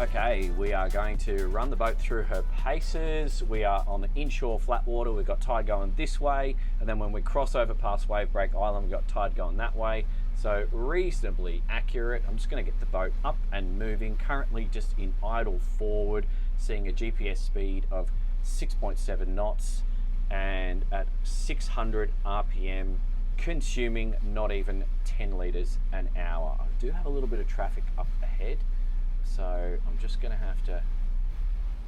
Okay, we are going to run the boat through her paces. We are on the inshore flat water. We've got tide going this way, and then when we cross over past Wave Break Island, we've got tide going that way. So reasonably accurate. I'm just going to get the boat up and moving. Currently just in idle forward, seeing a GPS speed of 6.7 knots and at 600 RPM, consuming not even 10 litres an hour. I do have a little bit of traffic up ahead, so I'm just going to have to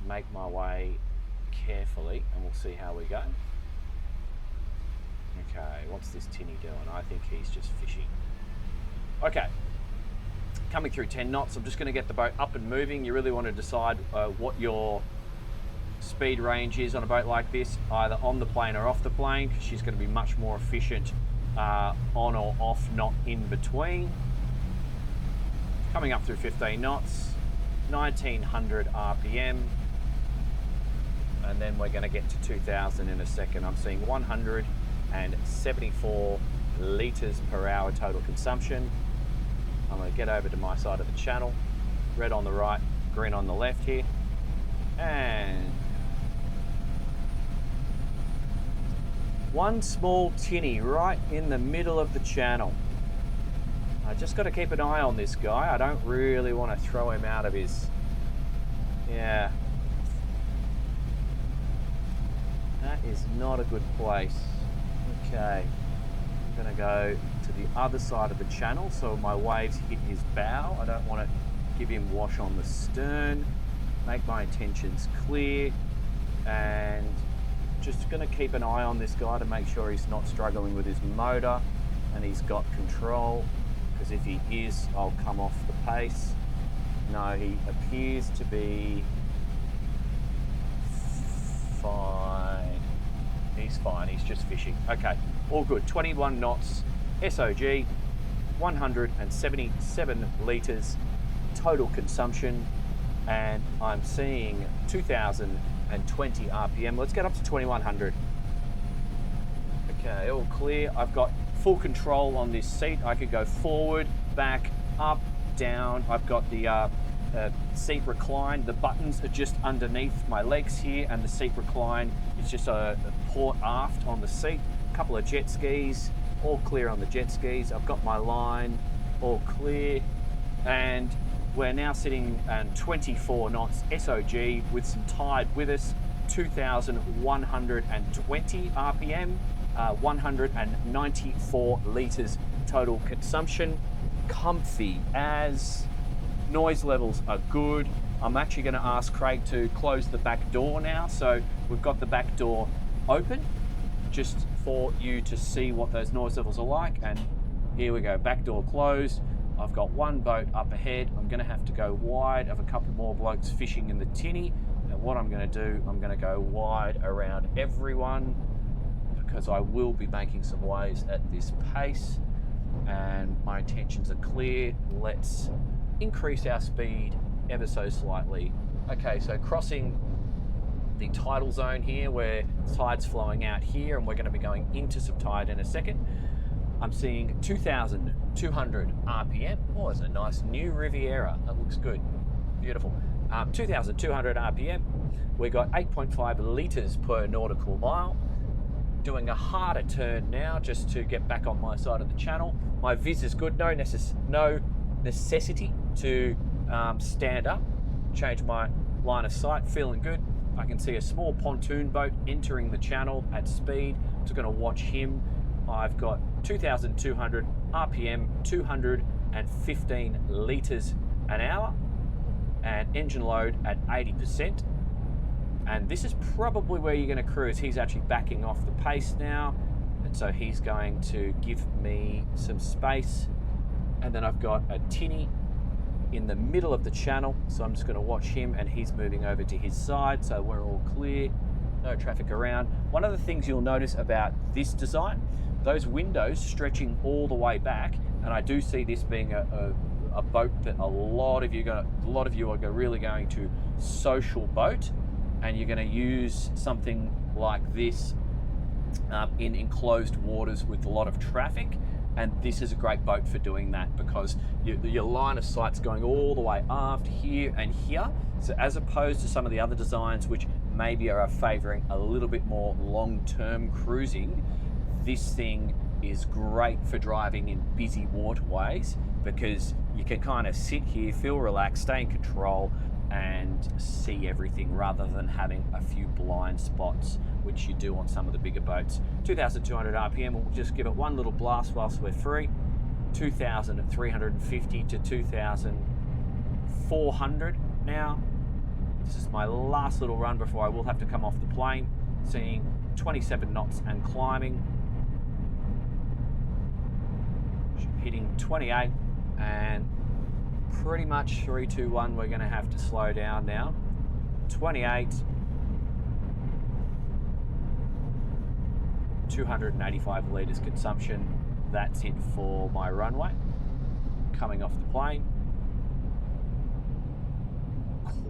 make my way carefully and we'll see how we go. Okay, what's this tinny doing? I think he's just fishing. Okay, coming through 10 knots. I'm just going to get the boat up and moving. You really want to decide what your speed range is on a boat like this, either on the plane or off the plane, because she's going to be much more efficient on or off, not in between. Coming up through 15 knots, 1900 RPM, and then we're going to get to 2000 in a second. I'm seeing 174 litres per hour total consumption. I'm going to get over to my side of the channel, red on the right, green on the left here, and one small tinny right in the middle of the channel. I just got to keep an eye on this guy. I don't really want to throw him out of his... Yeah. That is not a good place. Okay. I'm going to go to the other side of the channel so my waves hit his bow. I don't want to give him wash on the stern. Make my intentions clear. And just going to keep an eye on this guy to make sure he's not struggling with his motor and he's got control. Because if he is, I'll come off the pace. No, he appears to be fine. He's fine, he's just fishing. Okay, all good. 21 knots, SOG, 177 litres total consumption, and I'm seeing 2020 RPM. Let's get up to 2100. Okay, all clear. I've got full control on this seat. I could go forward, back, up, down. I've got the seat recline. The buttons are just underneath my legs here, and the seat recline is just a port aft on the seat. A couple of jet skis, all clear on the jet skis. I've got my line, all clear, and we're now sitting at 24 knots SOG with some tide with us, 2,120 RPM. 194 litres total consumption. Comfy as. Noise levels are good. I'm actually going to ask Craig to close the back door now. So we've got the back door open just for you to see what those noise levels are like. And here we go, back door closed. I've got one boat up ahead. I'm going to have to go wide of a couple more blokes fishing in the tinny. And what I'm going to do, I'm going to go wide around everyone, because I will be making some waves at this pace and my intentions are clear. Let's increase our speed ever so slightly. Okay, so crossing the tidal zone here where tide's flowing out here, and we're going to be going into some tide in a second. I'm seeing 2,200 RPM. Oh, it's a nice new Riviera. That looks good. Beautiful. 2,200 RPM. We got 8.5 litres per nautical mile. Doing a harder turn now just to get back on my side of the channel. My vis is good, no necessity to stand up, change my line of sight, feeling good. I can see a small pontoon boat entering the channel at speed. I'm just going to watch him. I've got 2,200 RPM, 215 litres an hour, and engine load at 80%. And this is probably where you're going to cruise. He's actually backing off the pace now, and so he's going to give me some space. And then I've got a tinny in the middle of the channel, so I'm just going to watch him, and he's moving over to his side, so we're all clear, no traffic around. One of the things you'll notice about this design, those windows stretching all the way back, and I do see this being a boat that a lot of you are really going to social boat, and you're going to use something like this in enclosed waters with a lot of traffic. And this is a great boat for doing that because your line of sight's going all the way aft here and here. So as opposed to some of the other designs which maybe are favouring a little bit more long-term cruising, this thing is great for driving in busy waterways because you can kind of sit here, feel relaxed, stay in control, and see everything rather than having a few blind spots, which you do on some of the bigger boats. 2,200 RPM, we'll just give it one little blast whilst we're free. 2,350 to 2,400 now. This is my last little run before I will have to come off the plane, seeing 27 knots and climbing. Hitting 28 and pretty much 3, 2, 1, we're going to have to slow down now. 28, 285 litres consumption. That's it for my runway. Coming off the plane.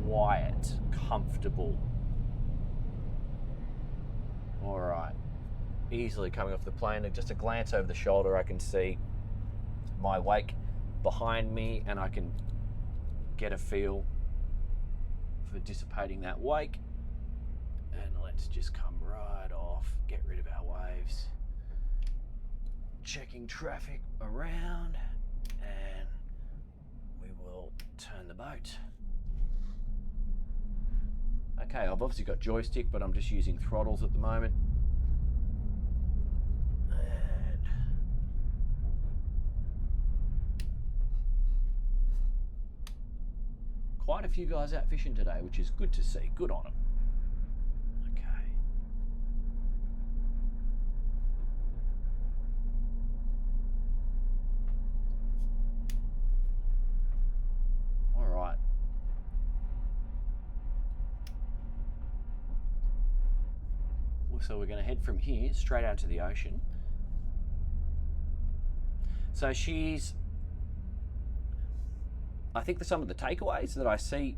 Quiet, comfortable. All right. Easily coming off the plane. Just a glance over the shoulder, I can see my wake behind me and I can get a feel for dissipating that wake. And let's just come right off, get rid of our waves. Checking traffic around and we will turn the boat. Okay, I've obviously got joystick, but I'm just using throttles at the moment. Quite a few guys out fishing today, which is good to see. Good on them. Okay. All right. So we're going to head from here straight out to the ocean. So I think that some of the takeaways that I see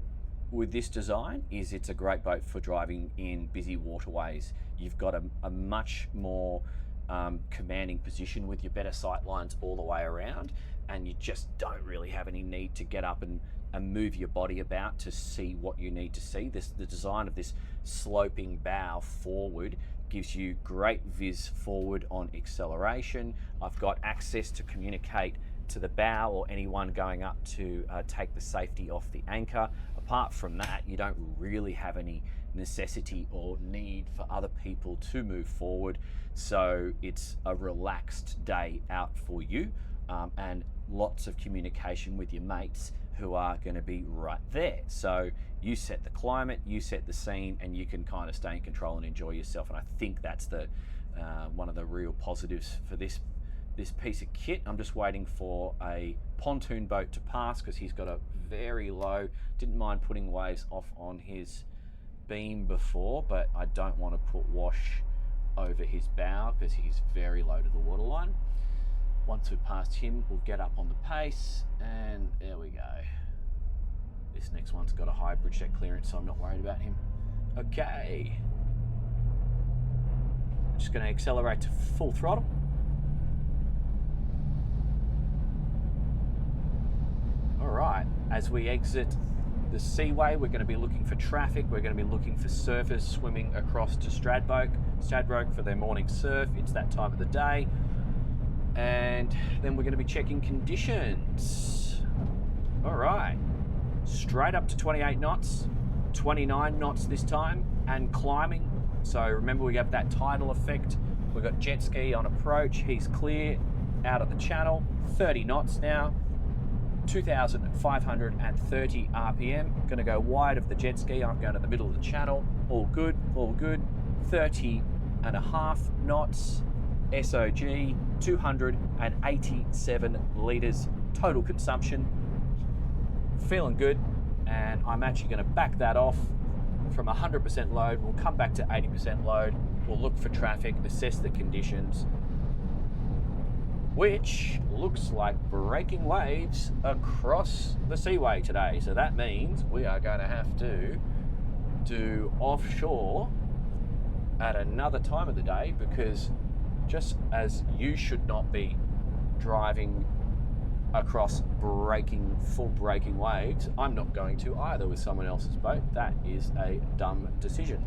with this design is it's a great boat for driving in busy waterways. You've got a much more commanding position with your better sight lines all the way around, and you just don't really have any need to get up and move your body about to see what you need to see. The design of this sloping bow forward gives you great vis forward on acceleration. I've got access to communicate to the bow or anyone going up to take the safety off the anchor. Apart from that, you don't really have any necessity or need for other people to move forward. So it's a relaxed day out for you and lots of communication with your mates who are going to be right there. So you set the climate, you set the scene, and you can kind of stay in control and enjoy yourself. And I think that's the one of the real positives for this piece of kit. I'm just waiting for a pontoon boat to pass because he's got a very low, didn't mind putting waves off on his beam before, but I don't want to put wash over his bow because he's very low to the waterline. Once we've passed him, we'll get up on the pace, and there we go. This next one's got a high bridge deck clearance, so I'm not worried about him. Okay. I'm just going to accelerate to full throttle. All right, as we exit the seaway, we're going to be looking for traffic. We're going to be looking for surfers swimming across to Stradbroke for their morning surf. It's that time of the day. And then we're going to be checking conditions. All right, straight up to 28 knots, 29 knots this time, and climbing. So remember, we have that tidal effect. We've got jet ski on approach. He's clear out of the channel. 30 knots now. 2,530 RPM. Going to go wide of the jet ski. I'm going to the middle of the channel. All good, all good. 30.5 knots. SOG, 287 litres total consumption. Feeling good, and I'm actually going to back that off from 100% load. We'll come back to 80% load. We'll look for traffic, assess the conditions, which looks like breaking waves across the seaway today. So that means we are going to have to do offshore at another time of the day, because just as you should not be driving across full breaking waves, I'm not going to either with someone else's boat. That is a dumb decision,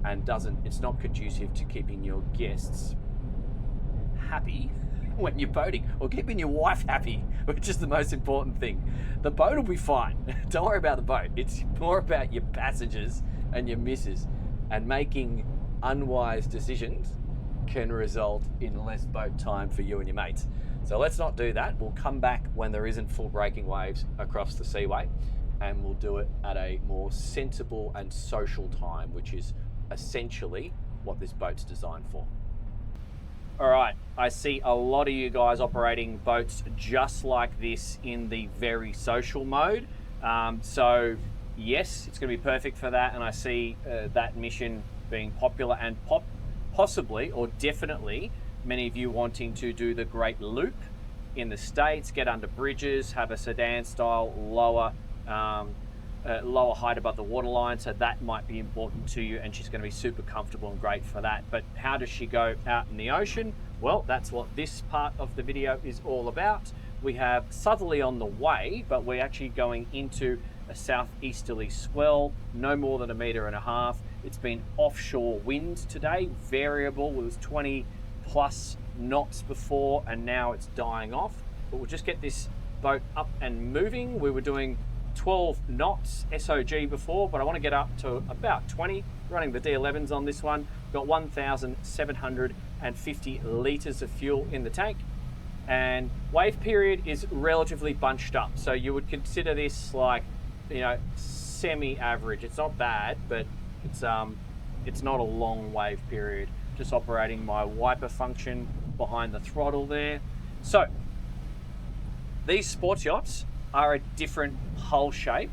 and it's not conducive to keeping your guests happy when you're boating, or keeping your wife happy, which is the most important thing. The boat will be fine. Don't worry about the boat. It's more about your passengers and your missus, and making unwise decisions can result in less boat time for you and your mates. So let's not do that. We'll come back when there isn't full breaking waves across the seaway, and we'll do it at a more sensible and social time, which is essentially what this boat's designed for. All right, I see a lot of you guys operating boats just like this in the very social mode. So yes, it's going to be perfect for that, and I see that mission being popular, and possibly or definitely many of you wanting to do the Great Loop in the States, get under bridges, have a sedan style lower height above the waterline, so that might be important to you, and she's going to be super comfortable and great for that. But how does she go out in the ocean? Well, that's what this part of the video is all about. We have southerly on the way, but we're actually going into a southeasterly swell, no more than 1.5 meters. It's been offshore wind today, variable. It was 20 plus knots before, and now it's dying off. But we'll just get this boat up and moving. We were doing 12 knots SOG before, but I want to get up to about 20, running the D11s on this one. Got 1,750 litres of fuel in the tank, and wave period is relatively bunched up. So you would consider this like, semi-average. It's not bad, but it's not a long wave period. Just operating my wiper function behind the throttle there. So these sports yachts are a different hull shape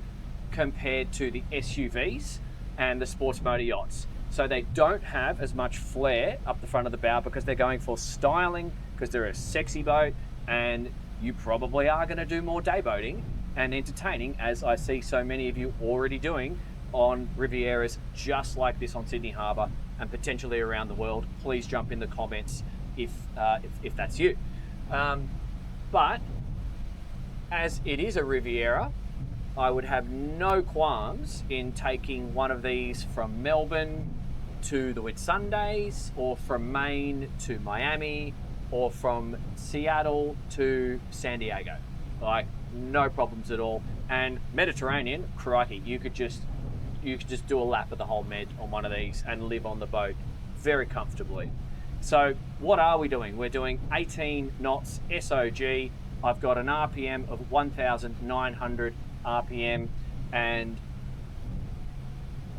compared to the SUVs and the sports motor yachts. So they don't have as much flare up the front of the bow because they're going for styling, because they're a sexy boat, and you probably are going to do more day boating and entertaining, as I see so many of you already doing on Rivieras just like this on Sydney Harbour and potentially around the world. Please jump in the comments if that's you. But as it is a Riviera, I would have no qualms in taking one of these from Melbourne to the Whitsundays, or from Maine to Miami, or from Seattle to San Diego. Like, no problems at all. And Mediterranean, crikey, you could just do a lap of the whole Med on one of these and live on the boat very comfortably. So what are we doing? We're doing 18 knots SOG. I've got an RPM of 1,900 RPM and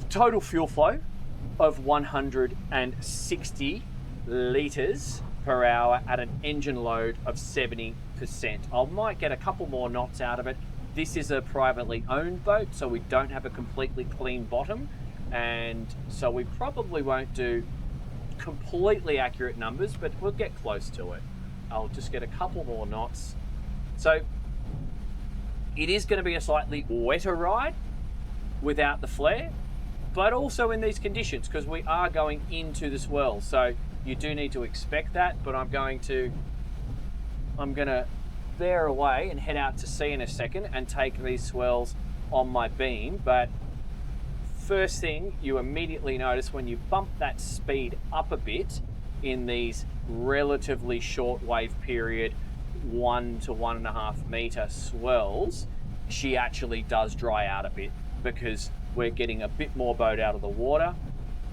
total fuel flow of 160 litres per hour at an engine load of 70%. I might get a couple more knots out of it. This is a privately owned boat, so we don't have a completely clean bottom, and so we probably won't do completely accurate numbers, but we'll get close to it. I'll just get a couple more knots. So it is going to be a slightly wetter ride without the flare, but also in these conditions, because we are going into the swell, so you do need to expect that. But I'm going to veer away and head out to sea in a second and take these swells on my beam. But first thing you immediately notice when you bump that speed up a bit in these relatively short wave period 1 to 1.5 meter swells, she actually does dry out a bit, because we're getting a bit more boat out of the water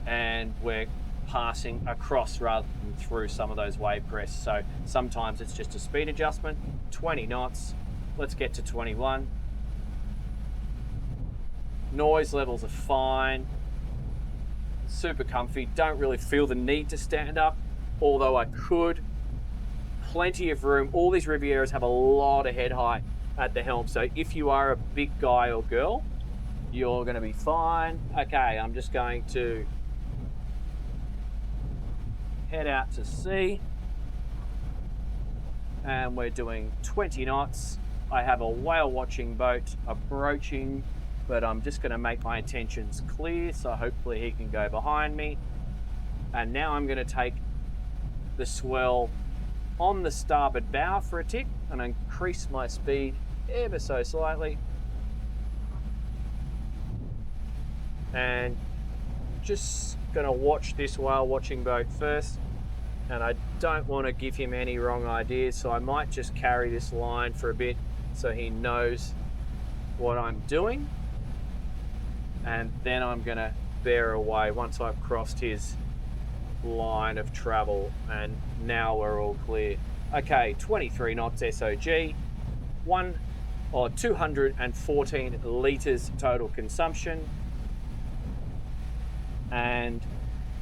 and we're passing across rather than through some of those wave crests. So sometimes it's just a speed adjustment. 20 knots, let's get to 21. Noise levels are fine, super comfy, don't really feel the need to stand up, although I could. Plenty of room. All these Rivieras have a lot of head height at the helm, so if you are a big guy or girl, you're going to be fine. Okay, I'm just going to head out to sea, and we're doing 20 knots. I have a whale watching boat approaching, but I'm just going to make my intentions clear, so hopefully he can go behind me. And now I'm going to take the swell on the starboard bow for a tick and increase my speed ever so slightly. And just gonna watch this whale watching boat first. And I don't want to give him any wrong ideas, so I might just carry this line for a bit so he knows what I'm doing. And then I'm gonna bear away once I've crossed his line of travel, and now we're all clear. Okay, 23 knots SOG, 214 litres total consumption, and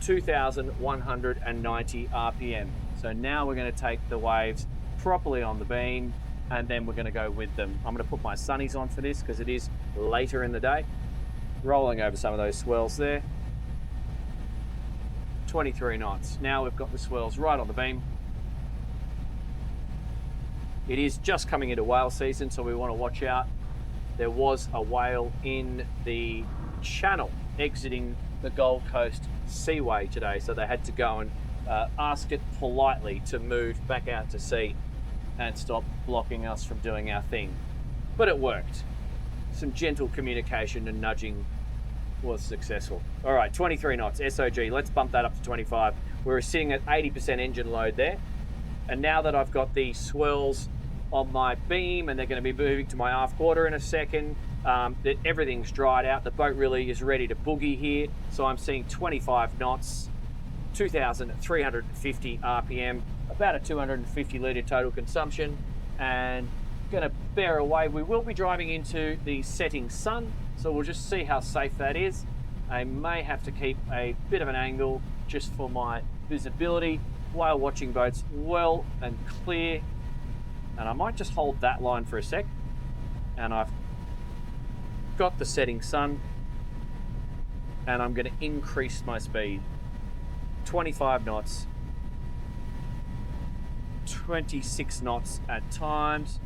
2,190 RPM. So now we're going to take the waves properly on the beam, and then we're going to go with them. I'm going to put my sunnies on for this because it is later in the day. Rolling over some of those swells there. 23 knots. Now we've got the swells right on the beam. It is just coming into whale season, so we want to watch out. There was a whale in the channel exiting the Gold Coast Seaway today, so they had to go and ask it politely to move back out to sea and stop blocking us from doing our thing. But it worked. Some gentle communication and nudging was successful. All right, 23 knots, SOG. Let's bump that up to 25. We're sitting at 80% engine load there. And now that I've got the swells on my beam and they're going to be moving to my aft quarter in a second, that everything's dried out. The boat really is ready to boogie here. So I'm seeing 25 knots, 2,350 RPM, about a 250 litre total consumption, and going to bear away. We will be driving into the setting sun, so we'll just see how safe that is. I may have to keep a bit of an angle just for my visibility while watching boats well and clear. And I might just hold that line for a sec. And I've got the setting sun, and I'm going to increase my speed. 25 knots, 26 knots at times,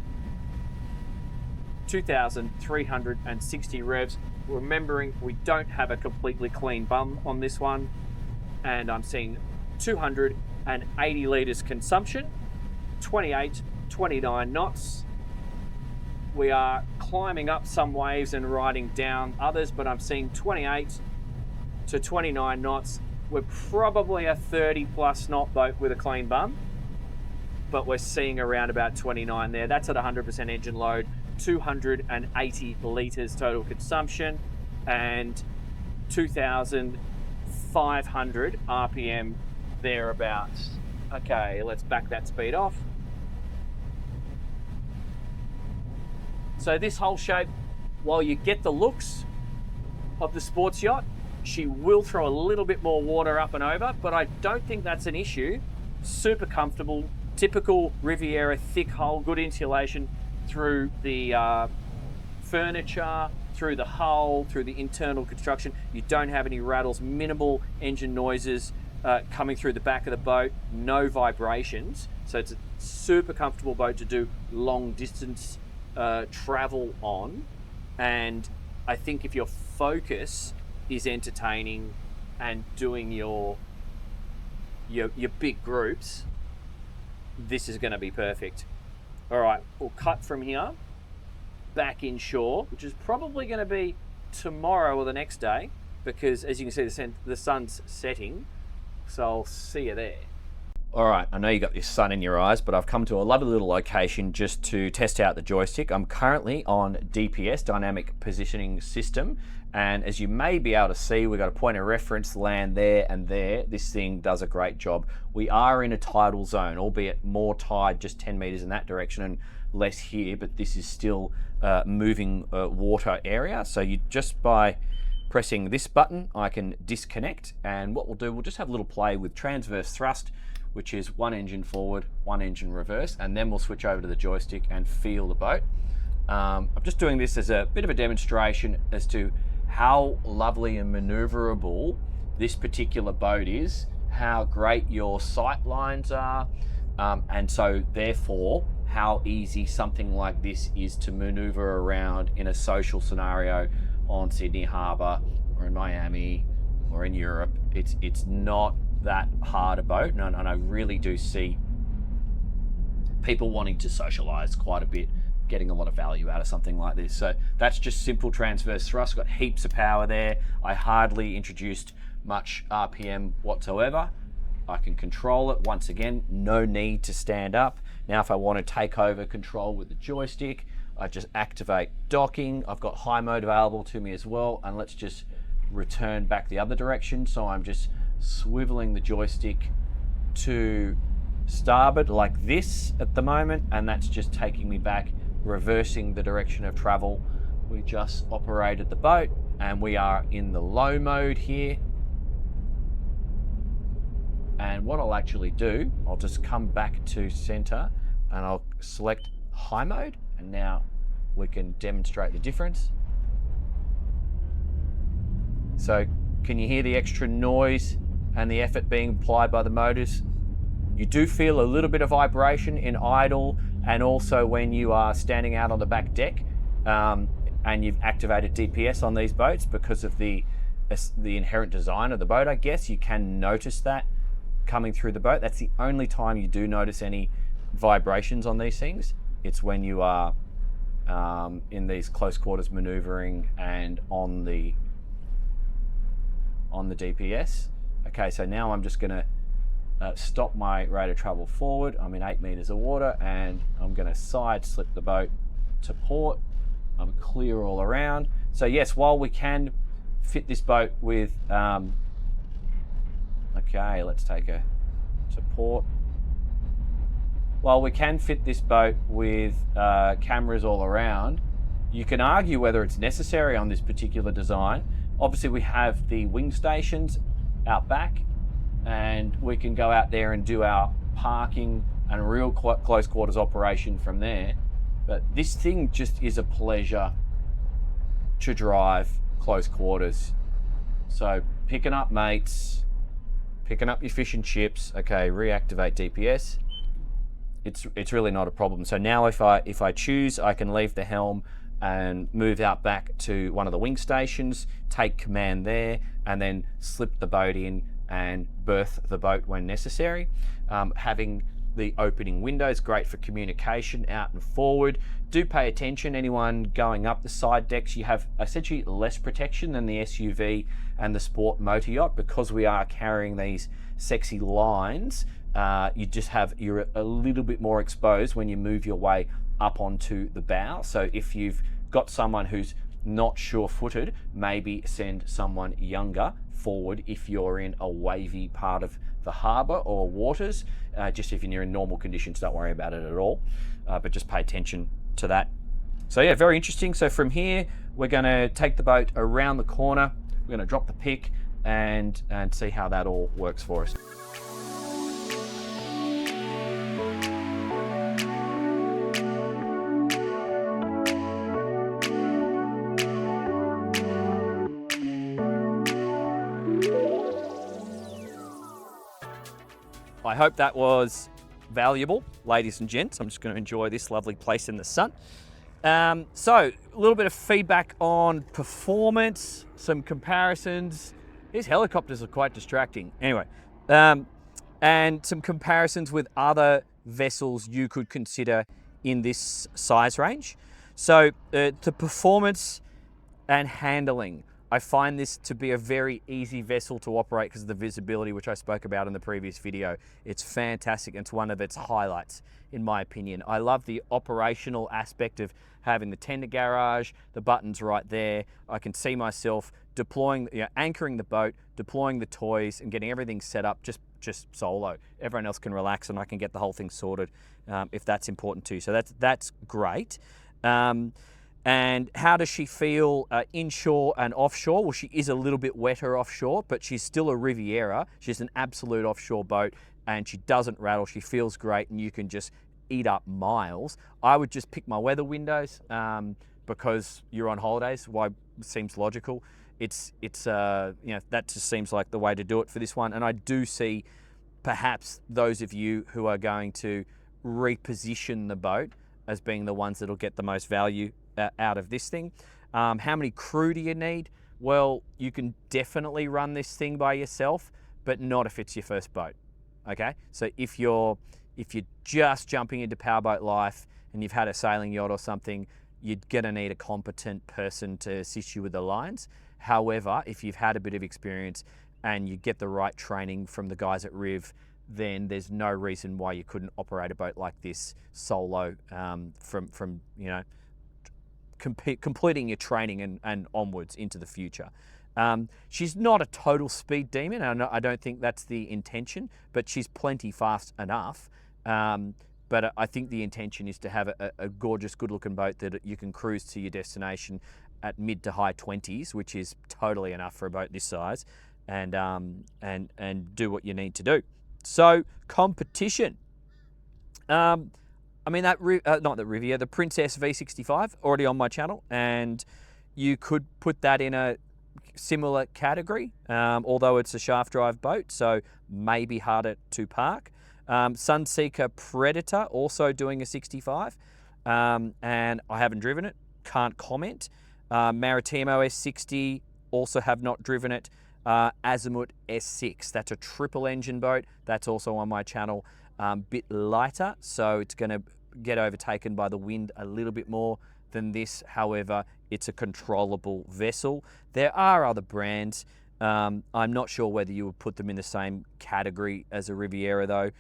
2,360 revs. Remembering we don't have a completely clean bum on this one, and I'm seeing 280 litres consumption, 29 knots. We are climbing up some waves and riding down others, but I'm seeing 28 to 29 knots. We're probably a 30 plus knot boat with a clean bum, but we're seeing around about 29 there. That's at 100% engine load, 280 litres total consumption, and 2,500 RPM thereabouts. Okay, let's back that speed off. So this whole shape, while you get the looks of the sports yacht, she will throw a little bit more water up and over, but I don't think that's an issue. Super comfortable, typical Riviera, thick hull, good insulation through the furniture, through the hull, through the internal construction. You don't have any rattles, minimal engine noises coming through the back of the boat, no vibrations. So it's a super comfortable boat to do long distance travel on. And I think if your focus is entertaining and doing your big groups, this is going to be perfect. All right, we'll cut from here back inshore, which is probably going to be tomorrow or the next day, because as you can see, the sun's setting. So I'll see you there. All right, I know you got this sun in your eyes, but I've come to a lovely little location just to test out the joystick. I'm currently on DPS, Dynamic Positioning System, and as you may be able to see, we've got a point of reference land there and there. This thing does a great job. We are in a tidal zone, albeit more tide, just 10 meters in that direction and less here, but this is still moving water area. So you just by pressing this button, I can disconnect, and what we'll do, we'll just have a little play with transverse thrust, which is one engine forward, one engine reverse, and then we'll switch over to the joystick and feel the boat. I'm just doing this as a bit of a demonstration as to how lovely and maneuverable this particular boat is, how great your sight lines are, and so therefore how easy something like this is to maneuver around in a social scenario on Sydney Harbour or in Miami or in Europe. It's not that hard a boat, and I really do see people wanting to socialize quite a bit, getting a lot of value out of something like this. So that's just simple transverse thrust, got heaps of power there. I hardly introduced much RPM whatsoever. I can control it. Once again, no need to stand up. Now if I want to take over control with the joystick, I just activate docking. I've got high mode available to me as well, and let's just return back the other direction. So I'm just swiveling the joystick to starboard like this at the moment, and that's just taking me back, reversing the direction of travel. We just operated the boat and we are in the low mode here. And what I'll actually do, I'll just come back to center and I'll select high mode, and now we can demonstrate the difference. So can you hear the extra noise and the effort being applied by the motors? You do feel a little bit of vibration in idle, and also when you are standing out on the back deck and you've activated DPS on these boats because of the inherent design of the boat, I guess. You can notice that coming through the boat. That's the only time you do notice any vibrations on these things. It's when you are in these close quarters maneuvering and on the DPS. Okay, so now I'm just gonna stop my rate of travel forward. I'm in 8 meters of water, and I'm gonna side slip the boat to port. I'm clear all around. So yes, while we can fit this boat with, okay, let's take a to port. While we can fit this boat with cameras all around, you can argue whether it's necessary on this particular design. Obviously we have the wing stations out back, and we can go out there and do our parking and real close quarters operation from there. But this thing just is a pleasure to drive close quarters. So picking up mates, picking up your fish and chips. Okay, reactivate DPS. It's really not a problem. So now if I choose, I can leave the helm and move out back to one of the wing stations, take command there, and then slip the boat in and berth the boat when necessary. Having the opening windows, great for communication out and forward. Do pay attention, anyone going up the side decks, you have essentially less protection than the SUV and the sport motor yacht, because we are carrying these sexy lines. You're a little bit more exposed when you move your way up onto the bow. So if you've got someone who's not sure-footed, maybe send someone younger forward if you're in a wavy part of the harbour or waters. Just if you're in normal conditions, don't worry about it at all, but just pay attention to that. So yeah, very interesting. So from here, we're going to take the boat around the corner, we're going to drop the pick and see how that all works for us. I hope that was valuable, ladies and gents. I'm just going to enjoy this lovely place in the sun. So a little bit of feedback on performance, some comparisons. These helicopters are quite distracting. Anyway, and some comparisons with other vessels you could consider in this size range. So the performance and handling, I find this to be a very easy vessel to operate because of the visibility, which I spoke about in the previous video. It's fantastic. It's one of its highlights, in my opinion. I love the operational aspect of having the tender garage, the buttons right there. I can see myself deploying, anchoring the boat, deploying the toys, and getting everything set up just solo. Everyone else can relax, and I can get the whole thing sorted if that's important too. So that's great. And how does she feel inshore and offshore? Well, she is a little bit wetter offshore, but she's still a Riviera. She's an absolute offshore boat, and she doesn't rattle. She feels great, and you can just eat up miles. I would just pick my weather windows because you're on holidays. Why seems logical. That just seems like the way to do it for this one. And I do see perhaps those of you who are going to reposition the boat as being the ones that'll get the most value out of this thing. How many crew do you need? Well, you can definitely run this thing by yourself, but not if it's your first boat. Okay, so if you're if you're just jumping into powerboat life and you've had a sailing yacht or something, you're gonna need a competent person to assist you with the lines. However, if you've had a bit of experience and you get the right training from the guys at Riv, then there's no reason why you couldn't operate a boat like this solo from you know, completing your training and onwards into the future. She's not a total speed demon, and I don't think that's the intention, but she's plenty fast enough. But I think the intention is to have a gorgeous, good-looking boat that you can cruise to your destination at mid to high 20s, which is totally enough for a boat this size, and do what you need to do. So competition. I mean, not the Riviera, the Princess V65, already on my channel, and you could put that in a similar category, although it's a shaft drive boat, so maybe harder to park. Sunseeker Predator, also doing a 65, and I haven't driven it, can't comment. Maritimo S60, also have not driven it. Azimut S6, that's a triple engine boat, that's also on my channel. Bit lighter, so it's going to get overtaken by the wind a little bit more than this. However, it's a controllable vessel. There are other brands. I'm not sure whether you would put them in the same category as a Riviera though,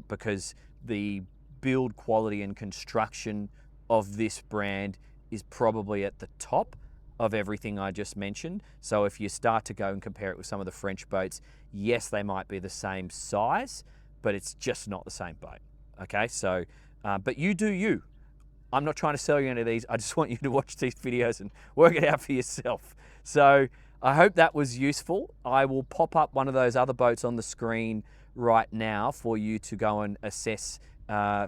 because the build quality and construction of this brand is probably at the top of everything I just mentioned. So if you start to go and compare it with some of the French boats, yes, they might be the same size, but it's just not the same boat. Okay, so, but you do you. I'm not trying to sell you any of these. I just want you to watch these videos and work it out for yourself. So I hope that was useful. I will pop up one of those other boats on the screen right now for you to go and assess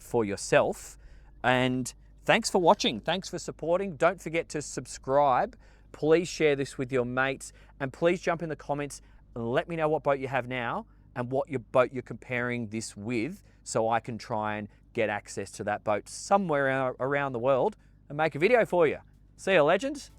for yourself. And thanks for watching. Thanks for supporting. Don't forget to subscribe. Please share this with your mates, and please jump in the comments and let me know what boat you have now and what your boat you're comparing this with, so I can try and get access to that boat somewhere around the world and make a video for you. See you, legends.